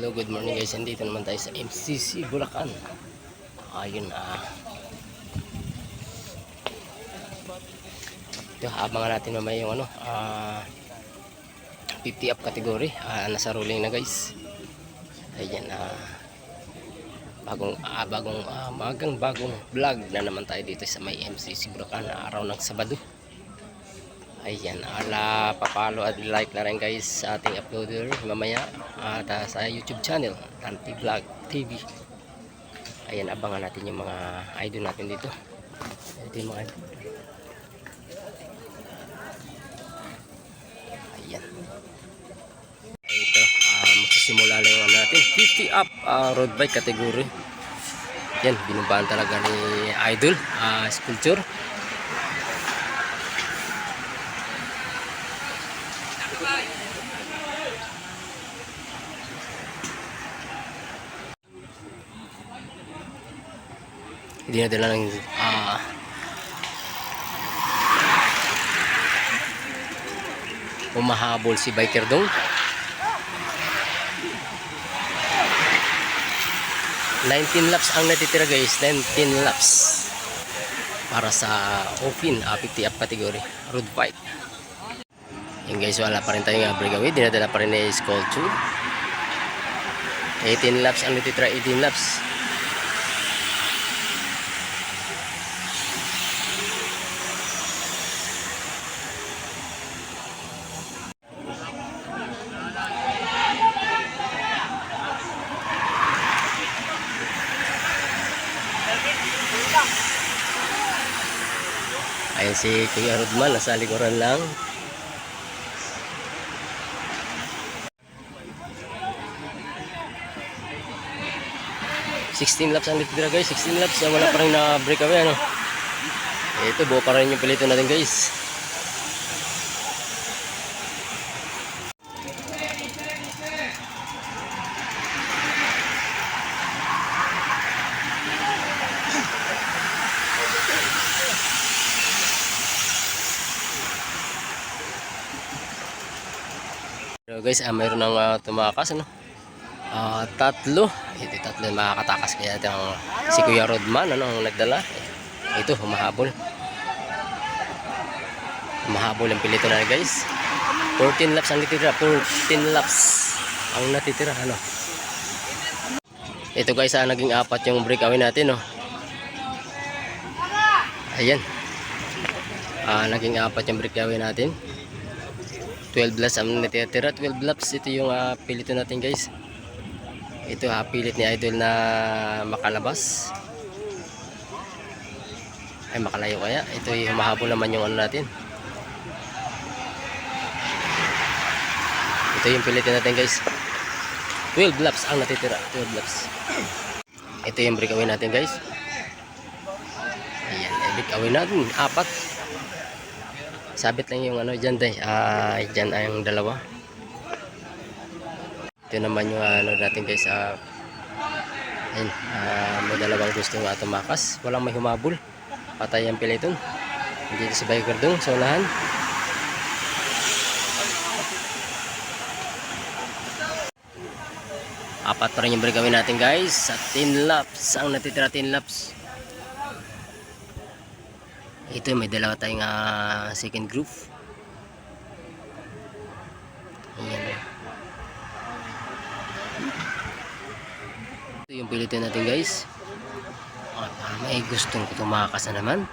Hello, good morning guys. Andito naman tayo sa MCC Bulacan. Ayun ito, abangan natin mamaya yung 50 up category. Nasa rolling na guys. Ayan, bagong vlog na naman tayo dito sa may MCC Bulacan, araw ng Sabado. Ayan, papalo at like na rin guys sa ating uploader mamaya at sa YouTube channel Tanti Vlog TV. Ayan, abangan natin yung mga idol natin dito. Ito yung mga idol. Ayan, ito, magsisimula lang yung natin 50 up road bike category. Yan, binubahan talaga ni idol sculpture. Hindi na dala ng umahabol si biker dong. 19 laps ang natitira guys, 19 laps para sa open 50 up category road bike. Yung guys, wala pa rin tayong breakaway, dinadala pa rin na sculpture. 18 laps ang natitira, 18 laps. Ayan si Kuya Rodman, nasa likuran lang. $16 laps ang litira guys, 16 laps. Wala pa rin na breakaway Ito, buo pa rin yung pilito natin guys. So guys, mayroon ng tumakas tatlo. Ito tatlo makakatakas, kaya ito si Kuya Rodman ang nagdala. Ito humahabol ang pilito na guys. 14 laps ang natitira, 14 laps ang natitira Ito guys, naging apat yung breakaway natin Ayan, naging apat yung breakaway natin. 12 laps ang natitira, 12 laps. Ito yung pilito natin guys. Ito pilit ni idol na makalabas. Ay, makalayo kaya. Ito yung humahabol naman yung natin. Ito yung pilitin natin guys. 12 laps ang natitira, 12 laps. Ito yung breakaway natin guys. Ayan, breakaway natin, apat. Sabit lang yung dyan day. Dyan ay yung dalawa. Ito naman yung natin guys. Ayan, may dalawang gusto tumakas. Walang may humabol. Patay ang piliton. Dito si biker dong sa unahan. Apat pa rin yung breakaway natin guys. Sa 10 laps ang natitira, 10 laps. Ito, may dalawa tayong second group. Ayan. Ito yung pilitin natin guys. May gustong tumakas na naman.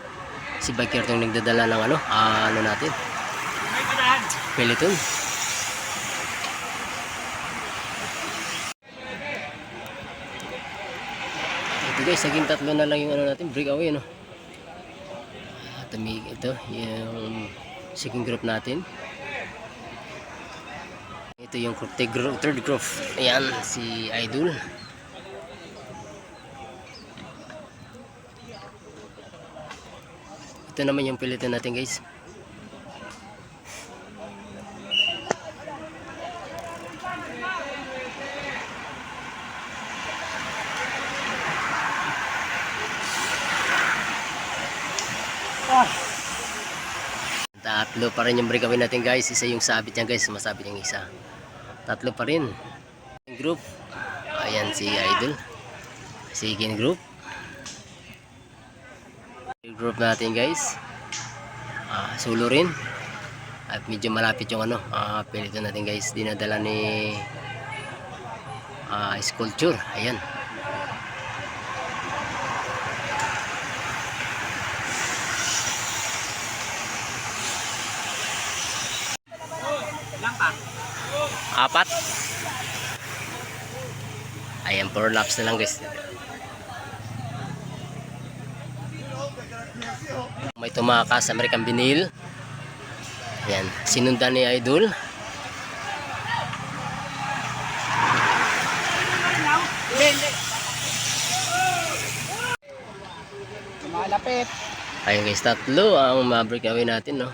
Si biker itong nagdadala ng natin. Piliton. Ito guys, naging tatlo na lang yung natin, breakaway Ito yung second group natin. Ito yung third group. Ayan si idol. Ito naman yung pilitan natin guys. Tatlo pa rin yung breakaway natin guys. Isa yung sabit yan guys, masabit yung isa. Tatlo pa rin. Group. Ayan si Idol. Sigin Group. Group natin guys. Sulo rin. At medyo malapit yung pelito natin guys. Dinadala ni Sculpture. Ayan. Apat. Ayan, 4 laps na lang guys. May tumakas American Vinyl. Ayan, sinundan ni Idol. Malapit. Ayun guys, tatlo ang ma-breakaway natin, no.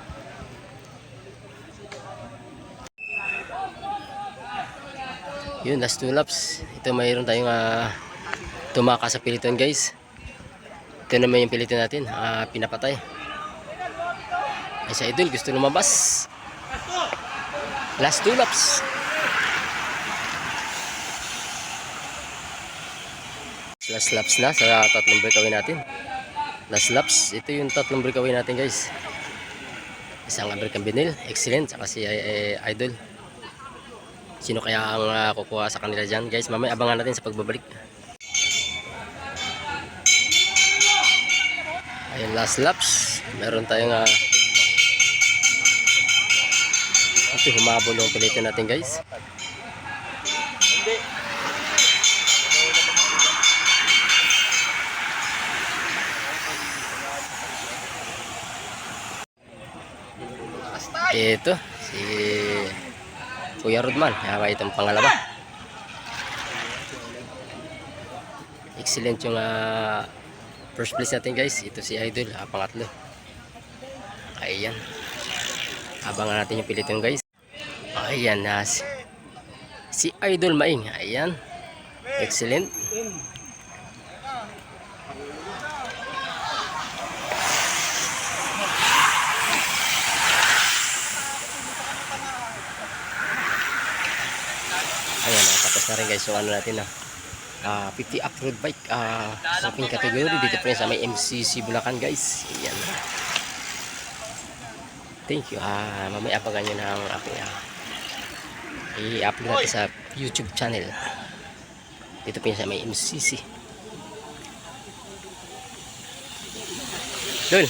Yun, last 2 laps. Ito mayroon tayong tumakas sa piliton guys. Ito naman yung piliton natin, pinapatay. Ay sa Idol, gusto lumabas. Last 2 laps. Last laps na sa tatlong breakaway natin. Last laps, ito yung tatlong breakaway natin guys. Isang American Vinyl, excellent, saka si Idol. Sino kaya ang kukuha sa kanila dyan guys? Mamaya abangan natin sa pagbabalik. Ayun, last laps. Meron tayong ito, humabol yung pilitin natin guys. Ito si Kuya Rodman, itong pangalawa. Excellent yung first place natin guys. Ito si Idol, pangatlo. Ayan, abangan natin yung piliton guys. Ayan, si Idol Maing. Ayan, excellent. Ayan, tapos na rin guys yung natin 50 off-road bike sa pink category dito pa rin sa may MCC Bulacan guys. Ayan. Thank you. Mamaya abangan nyo na ang aking i-upload natin sa YouTube channel. Dito pa rin sa may MCC. Dul.